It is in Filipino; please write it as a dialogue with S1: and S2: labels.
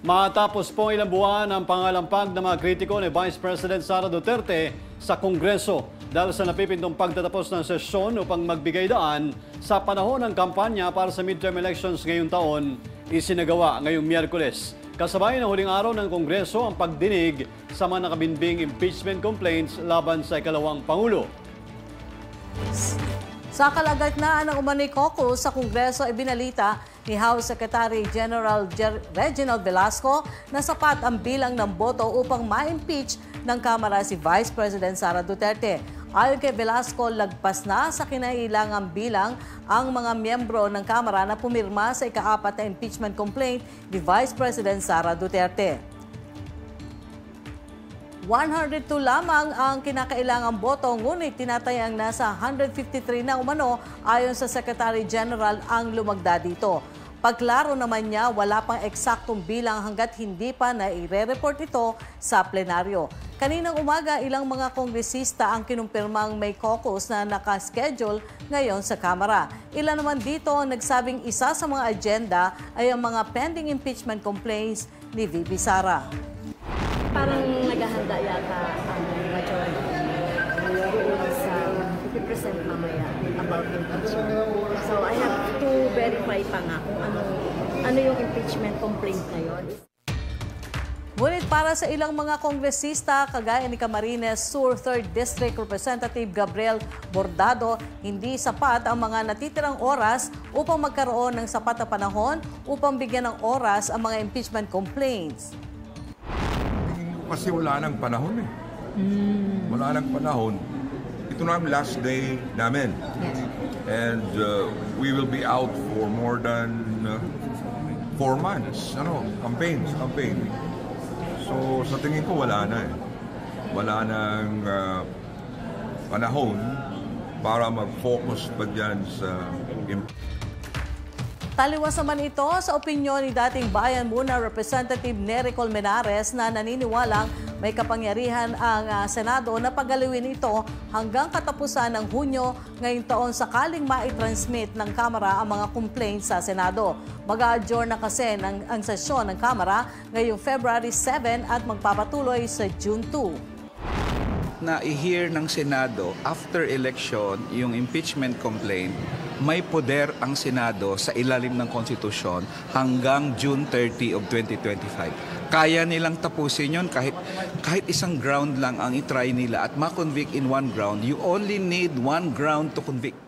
S1: Matapos po ilang buwan ang pangalampag ng mga kritiko ni Vice President Sara Duterte sa Kongreso dahil sa napipintong pagtatapos ng sesyon upang magbigay daan sa panahon ng kampanya para sa midterm elections ngayong taon, isinagawa ngayong Miyerkules. Kasabay ng huling araw ng Kongreso ang pagdinig sa mga nakabinbing impeachment complaints laban sa ikalawang Pangulo.
S2: Sa kalagitnaan ng umano'y caucus sa Kongreso, ibinalita ni House Secretary General Reginald Velasco na sapat ang bilang ng boto upang ma-impeach ng Kamara si Vice President Sara Duterte. Ayon kay Velasco, lagpas na sa kinailangang bilang ang mga miyembro ng Kamara na pumirma sa ika-4 na impeachment complaint ni Vice President Sara Duterte. 102 lamang ang kinakailangang boto, ngunit tinatayang nasa 153 na umano ayon sa Secretary General ang lumagda dito. Pagklaro naman niya, wala pang eksaktong bilang hanggat hindi pa naire-report ito sa plenaryo. Kaninang umaga, ilang mga kongresista ang kinumpirmang may caucus na nakaschedule ngayon sa Kamara. Ilan naman dito ang nagsabing isa sa mga agenda ay ang mga pending impeachment complaints ni VP Sara.
S3: Parang naghahanda yata ang majority sa 50% mamaya about impeachment. So I have to verify pa nga kung ano yung impeachment complaint na yun.
S2: Ngunit para sa ilang mga kongresista, kagaya ni Camarines Sur 3rd District Representative Gabriel Bordado, hindi sapat ang mga natitirang oras upang magkaroon ng sapat na panahon upang bigyan ng oras ang mga impeachment complaints.
S4: Kasi wala nang panahon eh. Wala nang panahon. Ito na ang last day namin.
S3: Yes.
S4: And we will be out for more than 4 months. Campaign. So sa tingin ko wala na eh. Wala nang panahon para mag-focus pa dyan sa
S2: Taliwas naman ito sa opinyon ni dating Bayan Muna Representative Nery Colmenares na naniniwalang may kapangyarihan ang Senado na pagaliwin ito hanggang katapusan ng Hunyo ngayong taon sakaling maitransmit ng Kamara ang mga complaints sa Senado. Mag-a-adjourn na kasi ang sesyon ng Kamara ngayong February 7 at magpapatuloy sa June 2.
S5: Na i-hear ng Senado after election yung impeachment complaint, may poder ang Senado sa ilalim ng konstitusyon hanggang June 30 of 2025. Kaya nilang tapusin yun kahit isang ground lang ang itry nila at ma-convict in one ground. You only need one ground to convict.